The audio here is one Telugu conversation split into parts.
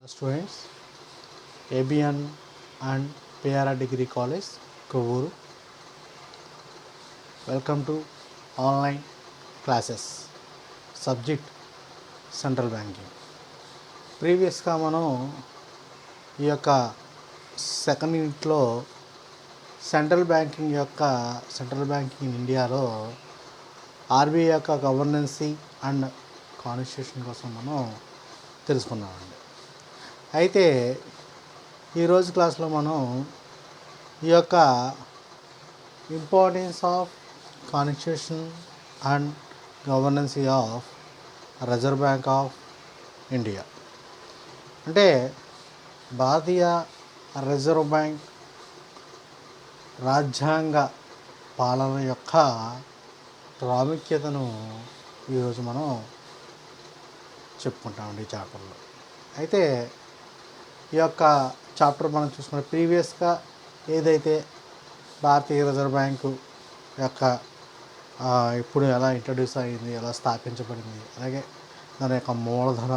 Students, ABN and PRR Degree College, Kovuru. Welcome to online classes. Subject Central Banking. ప్రీవియస్గా మనం ఈ యొక్క సెకండ్ యూనిట్లో సెంట్రల్ బ్యాంకింగ్ ఇన్ ఇండియాలో ఆర్బీఐ యొక్క గవర్నెన్సీ అండ్ కాన్స్టిట్యూషన్ కోసం మనం తెలుసుకున్నామండి. అయితే ఈరోజు క్లాస్లో మనం ఈ యొక్క importance of constitution and గవర్నెన్సీ of reserve bank of India అంటే భారతీయ రిజర్వ్ బ్యాంక్ రాజ్యాంగ పాలన యొక్క ప్రాముఖ్యతను ఈరోజు మనం చెప్పుకుంటామండి ఈ చాప్టర్లో. అయితే ఈ యొక్క చాప్టర్ మనం చూసుకున్న ప్రీవియస్గా ఏదైతే భారతీయ రిజర్వ్ బ్యాంకు యొక్క ఇప్పుడు ఎలా ఇంట్రడ్యూస్ అయ్యింది, ఎలా స్థాపించబడింది, అలాగే దాని యొక్క మూలధన,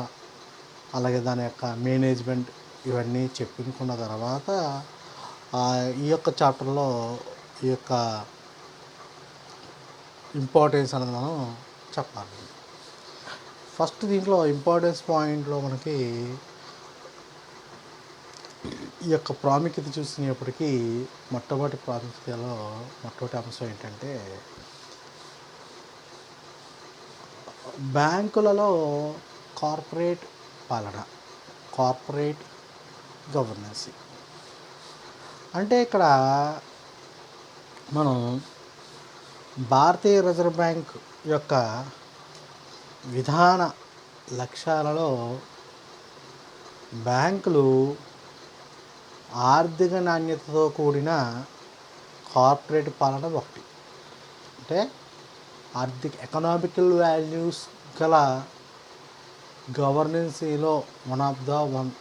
అలాగే దాని యొక్క మేనేజ్మెంట్ ఇవన్నీ చెప్పుకున్న తర్వాత ఈ యొక్క చాప్టర్లో ఈ యొక్క ఇంపార్టెన్స్ అనేది మనం చెప్పాలి. ఫస్ట్ దీంట్లో ఇంపార్టెన్స్ పాయింట్లో మనకి ఈ యొక్క ప్రాముఖ్యత చూసినప్పటికీ మొట్టమొదటి అంశం ఏంటంటే బ్యాంకులలో కార్పొరేట్ పాలన, కార్పొరేట్ గవర్నెన్స్. అంటే ఇక్కడ మనం భారతీయ రిజర్వ్ బ్యాంక్ యొక్క విధాన లక్ష్యాలలో బ్యాంకులు ఆర్థిక నాణ్యతతో కూడిన కార్పొరేట్ పాలన ఒకటి. అంటే ఎకనామికల్ వాల్యూస్ గల గవర్నెన్సీలో వన్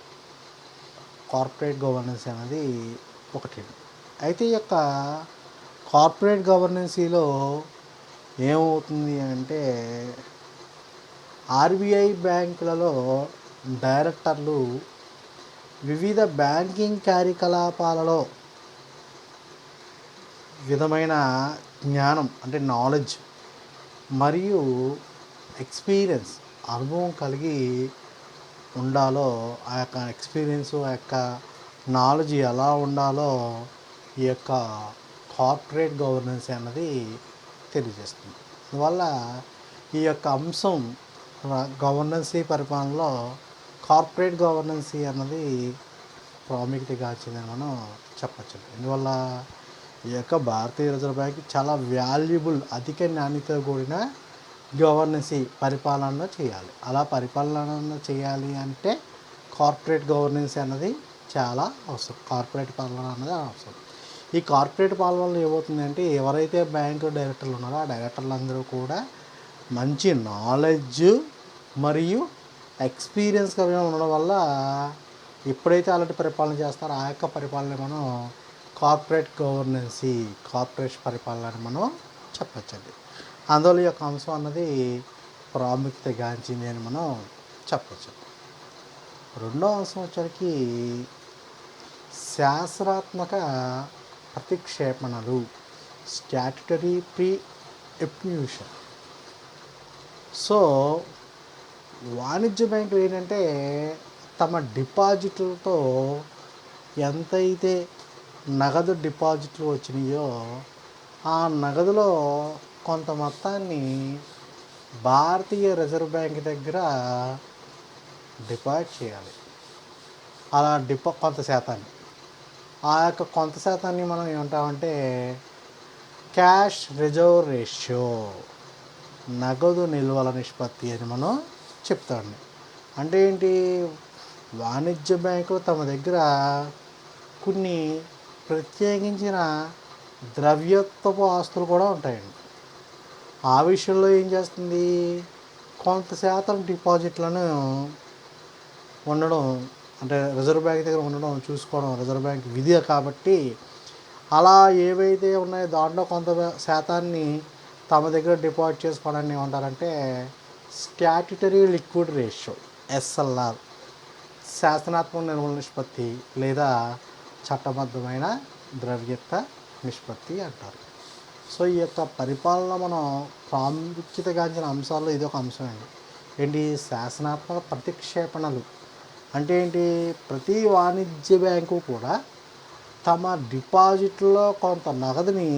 కార్పొరేట్ గవర్నెన్స్ అనేది ఒకటి. అయితే ఈ యొక్క కార్పొరేట్ గవర్నెన్సీలో ఏమవుతుంది అంటే ఆర్బీఐ బ్యాంకులలో డైరెక్టర్లు వివిధ బ్యాంకింగ్ కార్యకలాపాలలో విధమైన జ్ఞానం అంటే నాలెడ్జ్ మరియు ఎక్స్పీరియన్స్, అనుభవం కలిగి ఉండాలో, ఆ యొక్క ఎక్స్పీరియన్స్, ఆ యొక్క నాలెడ్జ్ ఎలా ఉండాలో ఈ యొక్క కార్పొరేట్ గవర్నెన్స్ అన్నది తెలియజేస్తుంది. అందువల్ల ఈ యొక్క అంశం గవర్నెన్సీ పరిపాలనలో కార్పొరేట్ గవర్నెన్సీ అన్నది ప్రాముఖ్యతగాంచిందని మనం చెప్పచ్చు. అందువల్ల ఈ యొక్క భారతీయ రిజర్వ్ బ్యాంక్ చాలా వాల్యుబుల్, అధిక నాణ్యతతో కూడిన గవర్నెన్సీ పరిపాలన చేయాలి. అలా పరిపాలన చేయాలి అంటే కార్పొరేట్ గవర్నెన్స్ అన్నది చాలా అవసరం. కార్పొరేట్ పాలన అన్నది అవసరం. ఈ కార్పొరేట్ పాలనలో ఏమవుతుందంటే ఎవరైతే బ్యాంకు డైరెక్టర్లు ఉన్నారో ఆ డైరెక్టర్లు అందరూ కూడా మంచి నాలెడ్జ్ మరియు ఎక్స్పీరియన్స్గా ఉండడం వల్ల ఎప్పుడైతే అలాంటి పరిపాలన చేస్తారో ఆ యొక్క పరిపాలన మనం కార్పొరేట్ పరిపాలన అని మనం చెప్పచ్చండి. అందువల్ల ఈ యొక్క అంశం అన్నది ప్రాముఖ్యతగాంచింది అని మనం చెప్పచ్చు. రెండో అంశం వచ్చరికి శాస్త్రాత్మక ప్రతిక్షేపణలు, స్టాట్యుటరీ ప్రీ ఎప్న్యూషన్. సో వాణిజ్య బ్యాంకులు ఏంటంటే తమ డిపాజిట్లతో ఎంతైతే నగదు డిపాజిట్లు వచ్చినాయో ఆ నగదులో కొంత మొత్తాన్ని భారతీయ రిజర్వ్ బ్యాంక్ దగ్గర డిపాజిట్ చేయాలి. అలా కొంత శాతాన్ని, ఆ యొక్క కొంత శాతాన్ని మనం ఏమంటామంటే క్యాష్ రిజర్వ్ రేషియో, నగదు నిల్వల నిష్పత్తి అని మనం చెప్తామండి. అంటే ఏంటి, వాణిజ్య బ్యాంకులు తమ దగ్గర కొన్ని ప్రత్యేకించిన ద్రవ్యోత్పత్తి ఆస్తులు కూడా ఉంటాయండి. ఆ విషయంలో ఏం చేస్తుంది, కొంత శాతం డిపాజిట్లను ఉండడం అంటే రిజర్వ్ బ్యాంక్ దగ్గర ఉండడం చూసుకోవడం రిజర్వ్ బ్యాంక్ విధి కాబట్టి అలా ఏవైతే ఉన్నాయో దాంట్లో కొంత శాతాన్ని తమ దగ్గర డిపాజిట్ చేసుకోవడాన్ని ఏమంటారంటే స్టాట్యుటరీ లిక్విడ్ రేషియో, SLR, శాసనాత్మక నిల్వల నిష్పత్తి లేదా చట్టబద్ధమైన ద్రవ్యత నిష్పత్తి అంటారు. సో ఈ యొక్క పరిపాలన మనం ప్రాముఖ్యతగాంచిన అంశాల్లో ఇది ఒక అంశం అండి. ఏంటి? శాసనాత్మక ప్రతిక్షేపణలు అంటే ఏంటి? ప్రతి వాణిజ్య బ్యాంకు కూడా తమ డిపాజిట్లో కొంత నగదుని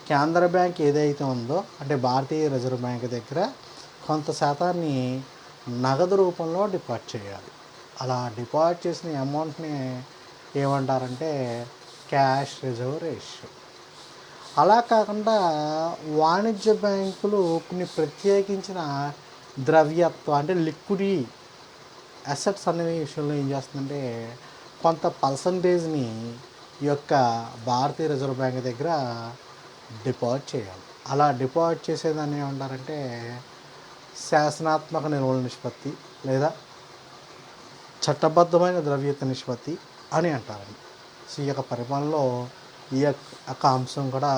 కేంద్ర బ్యాంక్ ఏదైతే ఉందో అంటే భారతీయ రిజర్వ్ బ్యాంక్ దగ్గర కొంత శాతాన్ని నగదు రూపంలో డిపాజిట్ చేయాలి. అలా డిపాజిట్ చేసిన అమౌంట్ని ఏమంటారంటే క్యాష్ రిజర్వ్ రేషియో. అలా కాకుండా వాణిజ్య బ్యాంకులు కొన్ని ప్రత్యేకించిన ద్రవ్యత్వం అంటే లిక్విడిటీ అసెట్స్ అనే విషయంలో ఏం చేస్తుందంటే కొంత పర్సంటేజ్ని ఈ యొక్క భారతీయ రిజర్వ్ బ్యాంక్ దగ్గర డిపాజిట్ చేయాలి. అలా డిపాజిట్ చేసేదాన్ని ఏమంటారంటే శాసనాత్మక నిల్వల నిష్పత్తి లేదా చట్టబద్ధమైన ద్రవ్యత నిష్పత్తి అని అంటారండి. సో ఈ యొక్క పరిపాలనలో ఈ యొక్క అంశం కూడా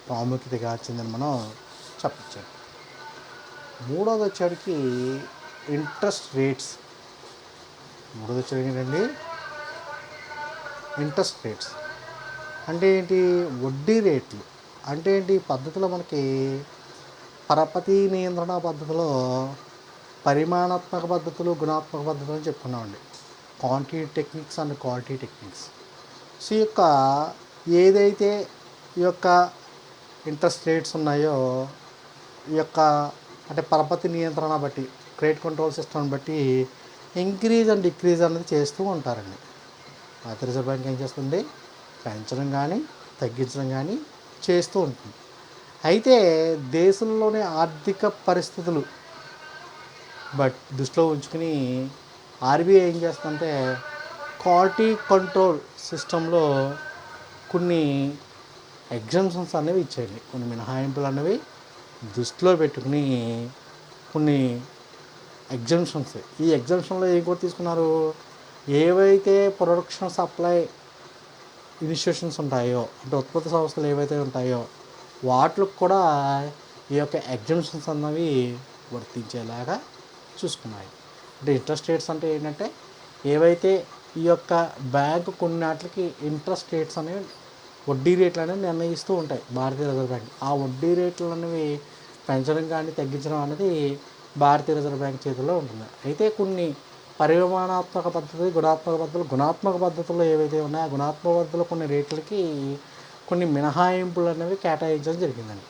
ప్రాముఖ్యతగా వచ్చిందని మనం చెప్పచ్చు. మూడోది వచ్చేటికి ఇంట్రెస్ట్ రేట్స్. మూడోది వచ్చేటికి ఏంటండి? ఇంట్రెస్ట్ రేట్స్ అంటే ఏంటి? వడ్డీ రేట్లు. అంటే ఏంటి? పద్ధతిలో మనకి పరపతి నియంత్రణ పద్ధతిలో పరిమాణాత్మక పద్ధతులు, గుణాత్మక పద్ధతులు అని చెప్పుకున్నామండి. Quantity techniques and quality techniques. So ఈ యొక్క ఏదైతే ఈ యొక్క ఇంట్రెస్ట్ రేట్స్ ఉన్నాయో ఈ యొక్క అంటే పరపతి నియంత్రణ బట్టి క్రెడిట్ కంట్రోల్ సిస్టమ్ బట్టి ఇంక్రీజ్ అండ్ డిక్రీజ్ అనేది చేస్తూ ఉంటారండి. భారతీయ రిజర్వ్ బ్యాంక్ ఏం చేస్తుంది? పెంచడం కానీ తగ్గించడం కానీ చేస్తూ ఉంటుంది. అయితే దేశంలోని ఆర్థిక పరిస్థితులు దృష్టిలో ఉంచుకుని ఆర్బీఐ ఏం చేస్తుందంటే క్వాలిటీ కంట్రోల్ సిస్టంలో కొన్ని ఎగ్జామ్షన్స్ అనేవి ఇచ్చేయండి, కొన్ని మినహాయింపులు అనేవి దృష్టిలో పెట్టుకుని కొన్ని ఎగ్జామ్షన్స్. ఈ ఎగ్జామ్షన్లో ఏం కూడా తీసుకున్నారు? ఏవైతే ప్రొడక్షన్ సప్లై ఇన్స్టిట్యూషన్స్ ఉంటాయో అంటే ఉత్పత్తి సంస్థలు ఏవైతే ఉంటాయో వాటికి కూడా ఈ యొక్క ఎగ్జామ్షన్స్ అన్నవి వర్తించేలాగా చూసుకున్నాయి. అంటే ఇంట్రెస్ట్ రేట్స్ అంటే ఏంటంటే ఏవైతే ఈ యొక్క బ్యాంకు కొన్నిటికి ఇంట్రెస్ట్ రేట్స్ అనేవి వడ్డీ రేట్లు అనేవి నిర్ణయిస్తూ ఉంటాయి భారతీయ రిజర్వ్ బ్యాంక్. ఆ వడ్డీ రేట్లు అనేవి పెంచడం కానీ తగ్గించడం అనేది భారతీయ రిజర్వ్ బ్యాంక్ చేతుల్లో ఉంటుంది. అయితే కొన్ని పరిమాణాత్మక పద్ధతి, గుణాత్మక పద్ధతుల్లో ఏవైతే ఉన్నాయో ఆ గుణాత్మక పద్ధతుల్లో కొన్ని రేట్లకి కొన్ని మినహాయింపులు అనేవి కేటాయించడం జరిగిందండి.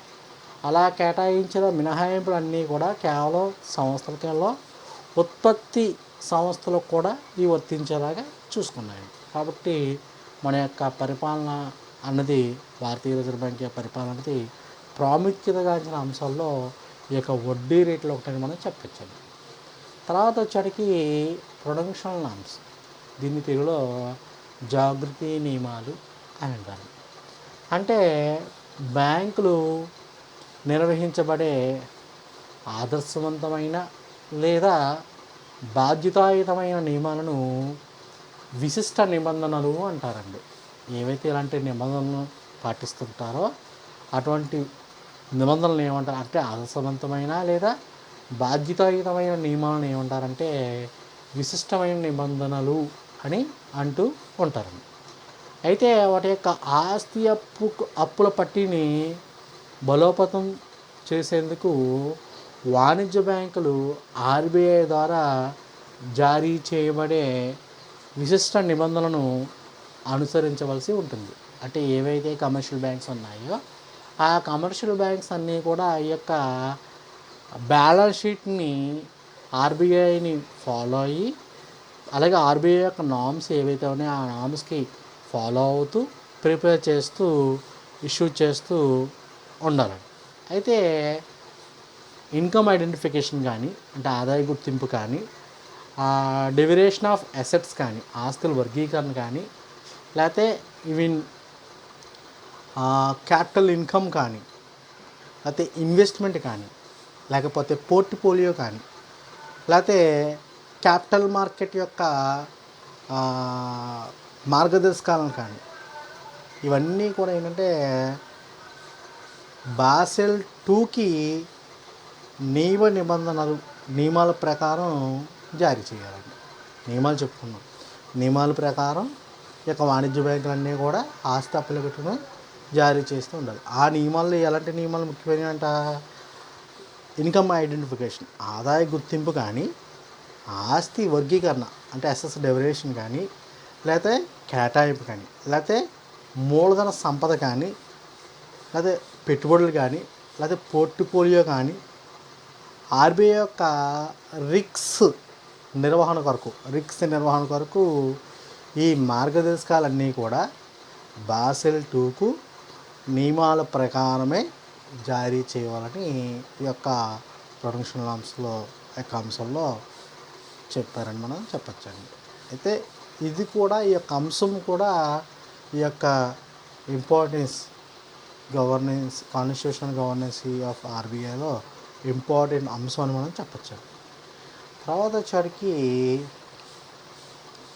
అలా కేటాయించిన మినహాయింపులు అన్నీ కూడా కేవలం సంస్థలకెళ్ళో ఉత్పత్తి సంస్థలకు కూడా ఇవి వర్తించేలాగా చూసుకున్నాయండి. కాబట్టి మన యొక్క పరిపాలన అన్నది భారతీయ రిజర్వ్ బ్యాంక్ యొక్క పరిపాలన అనేది ప్రాముఖ్యతగాంచిన అంశాల్లో ఈ యొక్క వడ్డీ రేట్లు ఒకటని మనం చెప్పచ్చండి. తర్వాత వచ్చేటికి ప్రొడెన్షియల్ నామ్స్. దీన్ని తెలుగులో జాగృతి నియమాలు అని అంటారు. అంటే బ్యాంకులు నిర్వహించబడే ఆదర్శవంతమైన లేదా బాధ్యతాయుతమైన నియమాలను విశిష్ట నిబంధనలు అంటారండి. ఏవైతే ఇలాంటి నిబంధనలను పాటిస్తుంటారో అటువంటి నిబంధనలు ఏమంటారు అంటే ఆదర్శవంతమైన లేదా బాధ్యతాయుతమైన నియమాలను ఏమంటారంటే విశిష్టమైన నిబంధనలు అని అంటూ ఉంటారండి. అయితే వాటి యొక్క ఆస్తి అప్పుల పట్టిని బలోపేతం చేసేందుకు వాణిజ్య బ్యాంకులు ఆర్బీఐ ద్వారా జారీ చేయబడే విశిష్ట నిబంధనలను అనుసరించవలసి ఉంటుంది. అంటే ఏవైతే కమర్షియల్ బ్యాంక్స్ ఉన్నాయో ఆ కమర్షియల్ బ్యాంక్స్ అన్నీ కూడా ఈ యొక్క బ్యాలెన్స్ షీట్ని ఆర్బీఐని ఫాలో అయ్యి అలాగే ఆర్బీఐ యొక్క నామ్స్ ఏవైతే ఉన్నాయో ఆ నామ్స్కి ఫాలో అవుతూ ప్రిపేర్ చేస్తూ ఇష్యూ చేస్తూ ఉండాలి. అయితే ఇన్కమ్ ఐడెంటిఫికేషన్ కానీ అంటే ఆదాయ గుర్తింపు కానీ డెవిరేషన్ ఆఫ్ అసెట్స్ కానీ ఆస్తుల వర్గీకరణ కానీ లేకపోతే ఈవెన్ క్యాపిటల్ ఇన్కమ్ కానీ లేకపోతే ఇన్వెస్ట్మెంట్ కానీ లేకపోతే పోర్ట్ఫోలియో కానీ లేకపోతే క్యాపిటల్ మార్కెట్ యొక్క మార్గదర్శకాలను కానీ ఇవన్నీ కూడా ఏంటంటే బాసెల్ 2కి నియమాల ప్రకారం జారీ చేయాలండి. నియమాలు చెప్పుకున్నాం. నియమాల ప్రకారం ఈ యొక్క వాణిజ్య బ్యాంకులన్నీ కూడా ఆస్తి అప్పులకట్టును జారీ చేస్తూ ఉండాలి. ఆ నియమాల్లో ఎలాంటి నియమాలు ముఖ్యమైనవంట? ఇన్కమ్ ఐడెంటిఫికేషన్, ఆదాయ గుర్తింపు కానీ, ఆస్తి వర్గీకరణ అంటే అసెస్ డెవల్యూషన్ కానీ, లేకపోతే కేటాయింపు కానీ, లేకపోతే మూలధన సంపద కానీ, లేకపోతే పెట్టుబడులు కానీ, లేకపోతే పోర్ట్ఫోలియో కానీ, ఆర్బీఐ యొక్క రిస్క్ నిర్వహణ కొరకు ఈ మార్గదర్శకాలన్నీ కూడా బాసెల్ 2కు నియమాల ప్రకారమే జారీ చేయాలని ఈ యొక్క ప్రొడక్షన్ అంశంలో చెప్పారని మనం చెప్పచ్చండి. అయితే ఇది కూడా ఈ యొక్క అంశం కూడా ఈ యొక్క ఇంపార్టెన్స్ కాన్స్టిట్యూషనల్ గవర్నెన్స్ ఆఫ్ ఆర్బీఐలో ఇంపార్టెంట్ అంశం అని మనం చెప్పచ్చండి. తర్వాత వచ్చేసరికి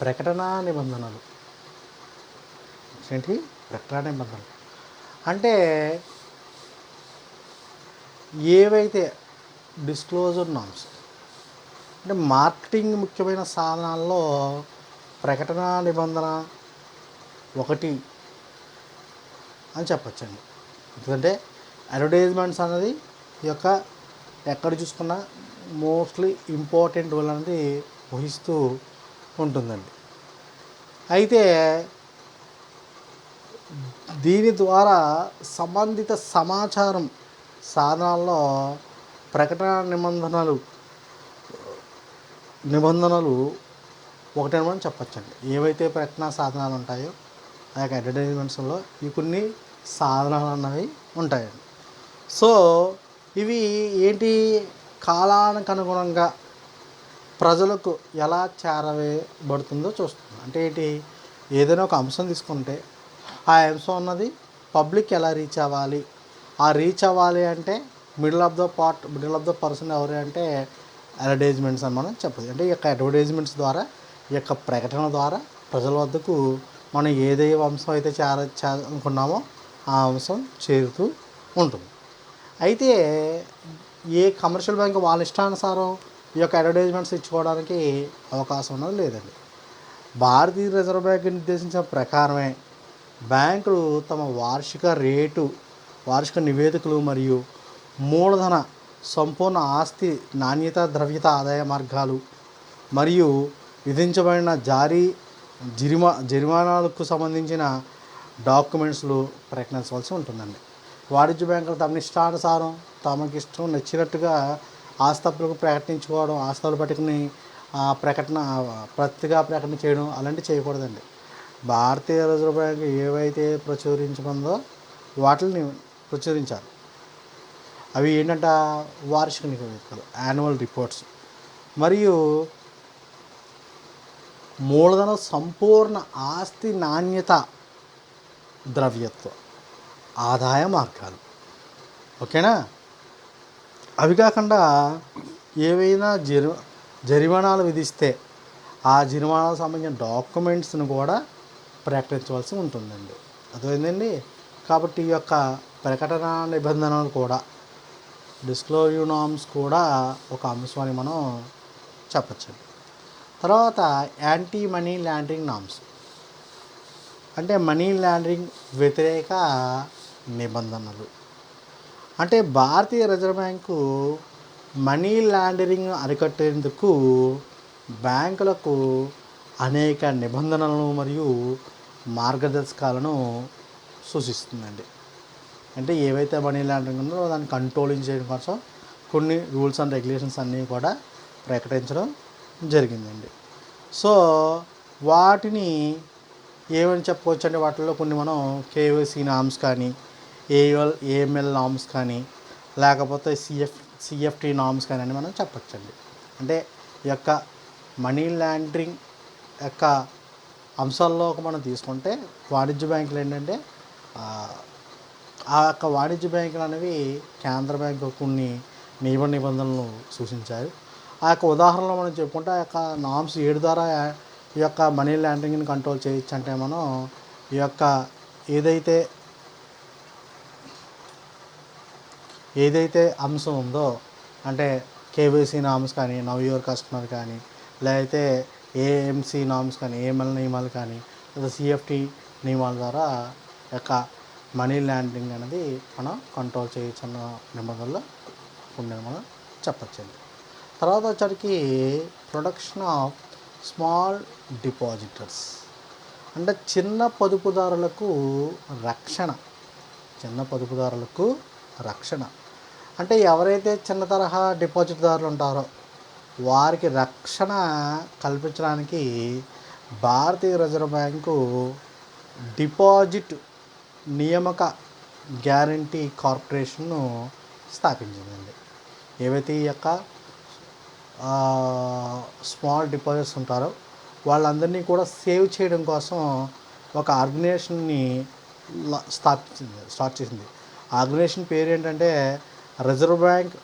ప్రకటనా నిబంధనలు. ఏంటి ప్రకటనా నిబంధనలు అంటే ఏవైతే డిస్క్లోజర్ నామ్స్ అంటే మార్కెటింగ్ ముఖ్యమైన సాధనాల్లో ప్రకటనా నిబంధన ఒకటి అని చెప్పచ్చండి. ఎందుకంటే అడ్వర్టైజ్మెంట్స్ అనేది ఈ యొక్క ఎక్కడ చూసుకున్నా మోస్ట్లీ ఇంపార్టెంట్ రోల్ అనేది వహిస్తూ ఉంటుందండి. అయితే దీని ద్వారా సంబంధిత సమాచారం సాధనాల్లో ప్రకటన నిబంధనలు ఒకటని మనం చెప్పచ్చండి. ఏవైతే ప్రకటన సాధనాలు ఉంటాయో ఆ యొక్క అడ్వర్టైజ్మెంట్స్లో ఈ కొన్ని సాధనాలు అన్నవి ఉంటాయండి. సో ఇవి ఏంటి, కాలానికి అనుగుణంగా ప్రజలకు ఎలా చేరవేయబడుతుందో చూస్తుంది. అంటే ఏంటి, ఏదైనా ఒక అంశం తీసుకుంటే ఆ అంశం అన్నది పబ్లిక్ ఎలా రీచ్ అవ్వాలి, ఆ రీచ్ అవ్వాలి అంటే మిడిల్ ఆఫ్ ద పర్సన్ ఎవరు అంటే అడ్వర్టైజ్మెంట్స్ అని మనం చెప్పదు. అంటే ఈ యొక్క అడ్వర్టైజ్మెంట్స్ ద్వారా, ఈ యొక్క ప్రకటన ద్వారా ప్రజల వద్దకు మనం ఏదే అంశం అయితే అనుకున్నామో ఆ అంశం చేరుతూ ఉంటుంది. అయితే ఏ కమర్షియల్ బ్యాంక్ వాళ్ళ ఇష్టానుసారం ఈ యొక్క అడ్వర్టైజ్మెంట్స్ ఇచ్చుకోవడానికి అవకాశం ఉన్నది లేదండి. భారతీయ రిజర్వ్ బ్యాంక్ నిర్దేశించిన ప్రకారమే బ్యాంకులు తమ వార్షిక నివేదికలు మరియు మూలధన సంపూర్ణ ఆస్తి నాణ్యత, ద్రవ్యత, ఆదాయ మార్గాలు మరియు విధించబడిన జరిమానాలకు సంబంధించిన డాక్యుమెంట్స్లు ప్రకటించవలసి ఉంటుందండి. వాణిజ్య బ్యాంకులు తమ ఇష్టానుసారం తమకి ఇష్టం నచ్చినట్టుగా ఆస్తులకు ప్రకటించుకోవడం, ఆస్తులు పట్టుకుని ప్రకటన చేయడం అలాంటివి చేయకూడదండి. భారతీయ రిజర్వ్ బ్యాంక్ ఏవైతే ప్రచురించమందో వాటిని ప్రచురించాలి. అవి ఏంటంట, వార్షిక నివేదికలు, యాన్యువల్ రిపోర్ట్స్, మరియు మూలధన సంపూర్ణ ఆస్తి నాణ్యత, ద్రవ్యత్వం, ఆదాయ మార్గాలు. ఓకేనా? అవి కాకుండా ఏవైనా జరిమానాలు విధిస్తే ఆ జరిమానాలకు సంబంధించిన డాక్యుమెంట్స్ను కూడా ప్రకటించవలసి ఉంటుందండి. అర్థమైందండి. కాబట్టి ఈ యొక్క ప్రకటన నిబంధనలు కూడా, డిస్క్లోజర్ నార్మ్స్ కూడా ఒక అంశాన్ని మనం చెప్పచ్చండి. తర్వాత యాంటీ మనీ లాండరింగ్ నార్మ్స్ అంటే మనీ లాండరింగ్ వ్యతిరేక నిబంధనలు. అంటే భారతీయ రిజర్వ్ బ్యాంకు మనీ లాండరింగ్ అరికట్టేందుకు బ్యాంకులకు అనేక నిబంధనలను మరియు మార్గదర్శకాలను సూచిస్తుందండి. అంటే ఏవైతే మనీ లాండరింగ్ ఉందో దాన్ని కంట్రోలింగ్ చేయడం కోసం కొన్ని రూల్స్ అండ్ రెగ్యులేషన్స్ అన్నీ కూడా ప్రకటించడం జరిగిందండి. సో వాటిని ఏమని చెప్పుకోవచ్చు అంటే వాటిల్లో కొన్ని మనం కేవైసీ నామ్స్ కానీ, ఏఎంఎల్ నామ్స్ కానీ, లేకపోతే సిఎఫ్టీ నామ్స్ కానీ అని మనం చెప్పచ్చండి. అంటే ఈ యొక్క మనీ లాండరింగ్ యొక్క అంశాల్లో మనం తీసుకుంటే వాణిజ్య బ్యాంకులు ఏంటంటే ఆ యొక్క వాణిజ్య బ్యాంకులు అనేవి కేంద్ర బ్యాంకు కొన్ని నిబంధనలను సూచించారు. ఆ యొక్క ఉదాహరణలో మనం చెప్పుకుంటే ఆ యొక్క నామ్స్ 7 ద్వారా ఈ యొక్క మనీ లాండరింగ్ని కంట్రోల్ చేయొచ్చు. అంటే మనం ఈ యొక్క ఏదైతే అంశం ఉందో అంటే కేవైసీ నామ్స్ కానీ, నవ్ యువర్ కస్టమర్ కానీ, లేకపోతే ఏఎంసీ నామ్స్ కానీ, ఏఎంఎల్ నియమాలు కానీ, లేదా సిఎఫ్టీ నియమాల ద్వారా యొక్క మనీ లాండరింగ్ అనేది మనం కంట్రోల్ చేయొచ్చు అన్న నిబంధనలో ఉందని మనం చెప్పచ్చండి. తర్వాత వచ్చరికి ప్రొడక్షన్ ఆఫ్ స్మాల్ డిపాజిటర్స్, అంటే చిన్న పొదుపుదారులకు రక్షణ. చిన్న పొదుపుదారులకు రక్షణ అంటే ఎవరైతే చిన్న తరహా డిపాజిట్దారులు ఉంటారో వారికి రక్షణ కల్పించడానికి భారతీయ రిజర్వ్ బ్యాంకు డిపాజిట్ నియామక గ్యారంటీ కార్పొరేషన్ను స్థాపించిందండి. ఏవైతే ఈ యొక్క స్మాల్ డిపాజిట్స్ ఉంటారో వాళ్ళందరినీ కూడా సేవ్ చేయడం కోసం ఒక ఆర్గనైజేషన్ని స్టార్ట్ చేసింది. ఆర్గనైజేషన్ పేరు ఏంటంటే రిజర్వ్ బ్యాంక్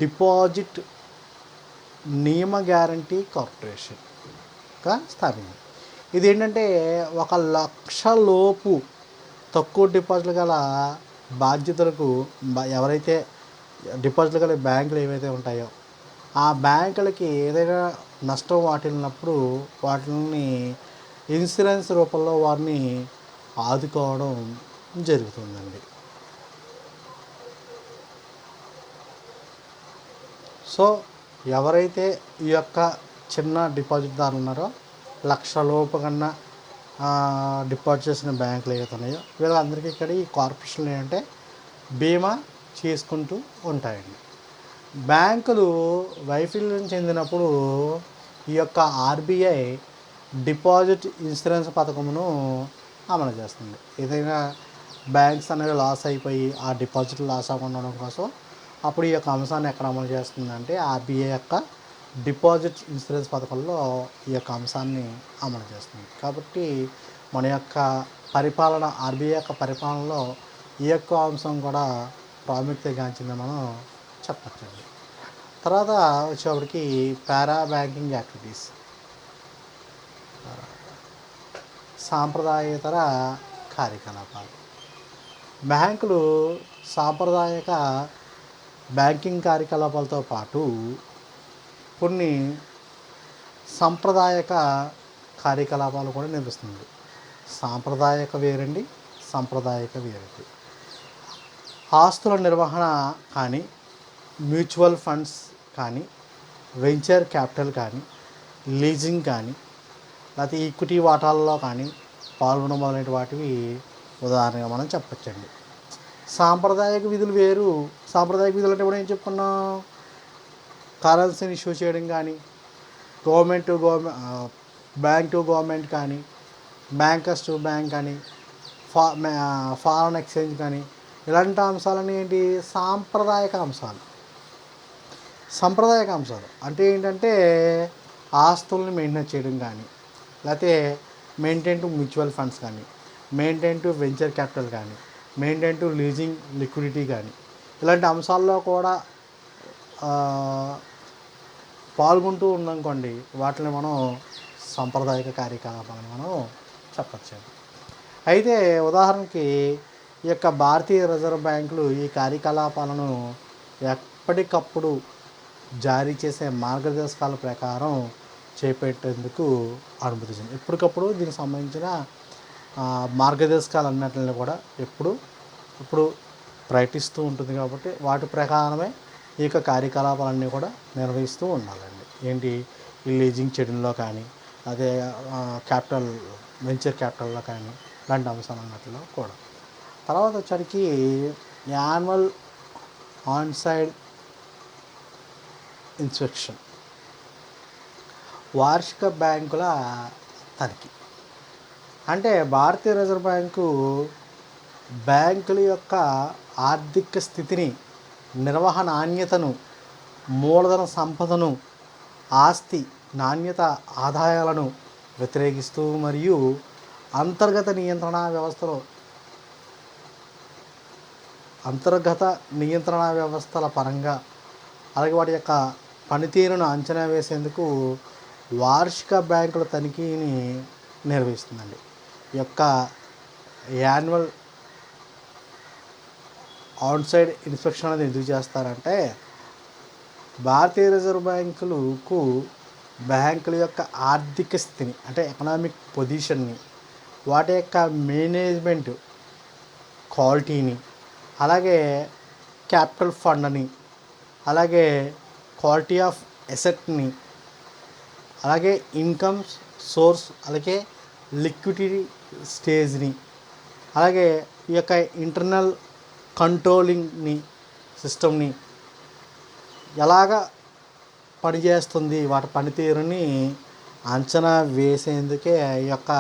డిపాజిట్ నియమ గ్యారంటీ కార్పొరేషన్గా స్థాపించింది. ఇది ఏంటంటే 1,00,000 లోపు తక్కువ డిపాజిట్లు గల బాధ్యతలకు ఎవరైతే డిపాజిట్లు గల బ్యాంకులు ఏవైతే ఉంటాయో ఆ బ్యాంకులకి ఏదైనా నష్టం వాటిల్లినప్పుడు వాటిని ఇన్సూరెన్స్ రూపంలో వారిని ఆదుకోవడం జరుగుతుందండి. సో ఎవరైతే ఈ యొక్క చిన్న డిపాజిట్దారులు ఉన్నారో 1,00,000 లోపు కన్నా డిపాజిట్ చేసిన బ్యాంకులు ఏవైతే ఉన్నాయో వీళ్ళందరికీ ఇక్కడ ఈ కార్పొరేషన్లు ఏంటంటే బీమా చేసుకుంటూ ఉంటాయండి. బ్యాంకులు వైఫల్యం చెందినప్పుడు ఈ యొక్క ఆర్బీఐ డిపాజిట్ ఇన్సూరెన్స్ పథకమును అమలు చేస్తుంది. ఏదైనా బ్యాంక్స్ అనేవి లాస్ అయిపోయి ఆ డిపాజిట్లు లాస్ అవ్వకుండా ఉండడం కోసం అప్పుడు ఈ యొక్క అంశాన్ని ఎక్కడ అమలు చేస్తుందంటే ఆర్బీఐ యొక్క డిపాజిట్ ఇన్సూరెన్స్ పథకంలో ఈ యొక్క అంశాన్ని అమలు చేస్తుంది. కాబట్టి మన యొక్క పరిపాలన ఆర్బీఐ యొక్క పరిపాలనలో ఈ యొక్క అంశం కూడా ప్రాముఖ్యతగాంచిందని మనం చెప్పచ్చండి. తర్వాత వచ్చేప్పటికి పారా బ్యాంకింగ్ యాక్టివిటీస్, సాంప్రదాయేతర కార్యకలాపాలు. బ్యాంకులు సాంప్రదాయక బ్యాంకింగ్ కార్యకలాపాలతో పాటు కొన్ని సాంప్రదాయక కార్యకలాపాలు కూడా నిర్వహిస్తుంది. సాంప్రదాయక వేరండి, సాంప్రదాయక వేరండి. ఆస్తుల నిర్వహణ కానీ, మ్యూచువల్ ఫండ్స్ కానీ, వెంచర్ క్యాపిటల్ కానీ, లీజింగ్ కానీ, లేకపోతే ఈక్విటీ వాటాలలో కానీ పాల్గొనడం మొదలైన వాటివి ఉదాహరణగా మనం చెప్పచ్చండి. సాంప్రదాయక విధులు వేరు. సాంప్రదాయక విధులు అంటే కూడా ఏం చెప్పుకున్నాం, కరెన్సీని ఇష్యూ చేయడం కానీ, government to bank to government కానీ, బ్యాంకర్స్ టు బ్యాంక్ కానీ, ఫారెన్ ఎక్స్చేంజ్ కానీ, ఇలాంటి అంశాలన్నీ ఏంటి సాంప్రదాయక అంశాలు. సాంప్రదాయక అంశాలు అంటే ఏంటంటే ఆస్తుల్ని మెయింటైన్ చేయడం కానీ, లేకపోతే మెయింటైన్ టు మ్యూచువల్ ఫండ్స్ కానీ, మెయింటైన్ టు వెంచర్ క్యాపిటల్ కానీ, మెయింటైన్ టు లీజింగ్ లిక్విడిటీ కానీ, ఇలాంటి అంశాల్లో కూడా పాల్గొంటూ ఉన్నానుకోండి వాటిని మనం సాంప్రదాయక కార్యకలాపాలను మనం చెప్పచ్చు. అయితే ఉదాహరణకి ఈ యొక్క భారతీయ రిజర్వ్ బ్యాంకులు ఈ కార్యకలాపాలను ఎప్పటికప్పుడు జారీ చేసే మార్గదర్శకాల ప్రకారం చేపట్టేందుకు అనుమతించింది. ఎప్పటికప్పుడు దీనికి సంబంధించిన మార్గదర్శకాలు అన్నింటిని కూడా ఇప్పుడు ప్రకటిస్తూ ఉంటుంది. కాబట్టి వాటి ప్రకారమే ఈ యొక్క కార్యకలాపాలన్నీ కూడా నిర్వహిస్తూ ఉండాలండి. ఏంటి ఈ లీజింగ్ చేయడంలో కానీ, అదే క్యాపిటల్ వెంచర్ క్యాపిటల్లో కానీ ఇలాంటి అంశాలు అన్నట్లో కూడా. తర్వాత వచ్చరికి యాన్యువల్ ఆన్సైడ్ ఇన్స్పెక్షన్, వార్షిక బ్యాంకుల తనిఖీ. అంటే భారతీయ రిజర్వ్ బ్యాంకు బ్యాంకుల యొక్క ఆర్థిక స్థితిని, నిర్వహణ నాణ్యతను, మూలధన సంపదను, ఆస్తి నాణ్యత ఆదాయాలను వ్యతిరేకిస్తూ మరియు అంతర్గత నియంత్రణ వ్యవస్థల పరంగా అలాగే వాటి యొక్క పనితీరును అంచనా వేసేందుకు వార్షిక బ్యాంకుల తనిఖీని నిర్వహిస్తుందండి. ఈ యొక్క యాన్యువల్ ఆన్సైడ్ ఇన్స్పెక్షన్ అనేది ఎందుకు చేస్తారంటే భారతీయ రిజర్వ్ బ్యాంకులకు బ్యాంకుల యొక్క ఆర్థిక స్థితిని అంటే ఎకనామిక్ పొజిషన్ని, వాటి యొక్క మేనేజ్మెంట్ క్వాలిటీని, అలాగే క్యాపిటల్ ఫండ్ని, అలాగే క్వాలిటీ ఆఫ్ అసెట్ని, అలాగే ఇన్కమ్ సోర్స్, అలాగే లిక్విడిటీ స్టేజ్ని, అలాగే ఈ యొక్క ఇంటర్నల్ కంట్రోలింగ్ని సిస్టమ్ని ఎలాగ పనిచేస్తుంది, వాటి పనితీరుని అంచనా వేసేందుకే ఈ యొక్క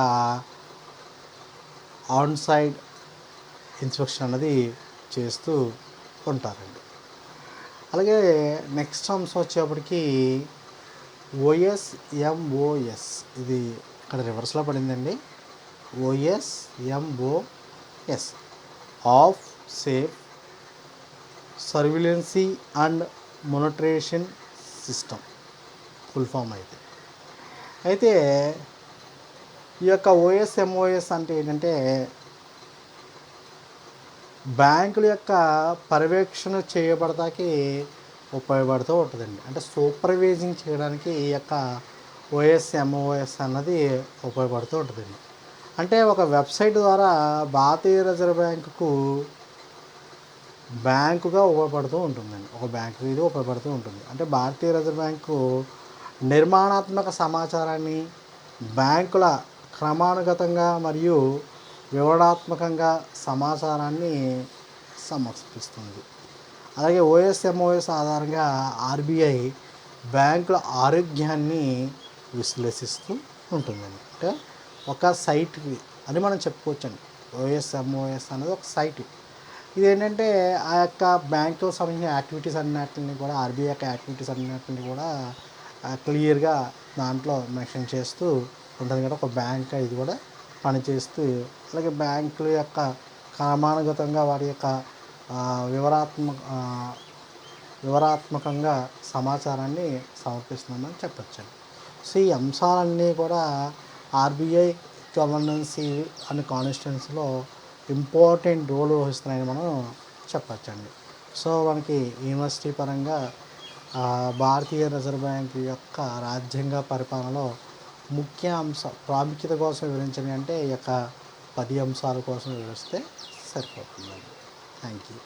ఆన్ సైడ్ ఇన్స్పెక్షన్ అన్నది చేస్తూ ఉంటారండి. అలాగే నెక్స్ట్ అంశం వచ్చేప్పటికి OSMOS, ఇది ఇక్కడ రివర్స్లో పడిందండి. OSMOS, of safe surveillance and monitoring system full form అయితే ఈ యొక్క OSMOS అంటే ఏంటంటే బ్యాంకుల యొక్క పర్యవేక్షణ చేయబడటానికి ఉపయోగపడుతూ ఉంటుందండి. అంటే సూపర్వైజింగ్ చేయడానికి ఈ యొక్క OSMOS అన్నది ఉపయోగపడుతూ ఉంటుందండి. అంటే ఒక వెబ్సైట్ ద్వారా భారతీయ రిజర్వ్ బ్యాంకుగా ఉపయోగపడుతూ ఉంటుందండి. ఒక బ్యాంకు ఇది ఉపయోగపడుతూ ఉంటుంది. అంటే భారతీయ రిజర్వ్ బ్యాంకు నిర్మాణాత్మక సమాచారాన్ని బ్యాంకుల క్రమానుగతంగా మరియు వివరణాత్మకంగా సమాచారాన్ని సమర్పిస్తుంది. అలాగే OSMOS ఆధారంగా RBI బ్యాంకుల ఆరోగ్యాన్ని విశ్లేషిస్తూ ఉంటుందండి. అంటే ఒక సైట్ అని మనం చెప్పుకోవచ్చండి. OSMOS అనేది ఒక సైట్. ఇదేంటంటే ఆ యొక్క బ్యాంకుకు సంబంధించిన యాక్టివిటీస్ అన్నిటిని కూడా, RBI యొక్క యాక్టివిటీస్ అన్నిటిని కూడా క్లియర్గా దాంట్లో మెన్షన్ చేస్తూ ఉంటుంది కదా. ఒక బ్యాంక్ ఇది కూడా పనిచేస్తూ, అలాగే బ్యాంకుల యొక్క క్రమానుగతంగా వారి యొక్క వివరాత్మకంగా సమాచారాన్ని సమర్పిస్తుందని చెప్పచ్చండి. సో ఈ అంశాలన్నీ కూడా RBI గవర్నెన్స్ అనే కాన్స్టిట్యున్సీలో ఇంపార్టెంట్ రోల్ వహిస్తున్నాయని మనం చెప్పచ్చండి. సో మనకి యూనివర్సిటీ పరంగా భారతీయ రిజర్వ్ బ్యాంక్ యొక్క రాజ్యాంగ పరిపాలనలో ముఖ్య ప్రాముఖ్యత కోసం వివరించండి అంటే ఈ యొక్క 10 అంశాల కోసం వివరిస్తే సరిపోతుందండి. Thank you.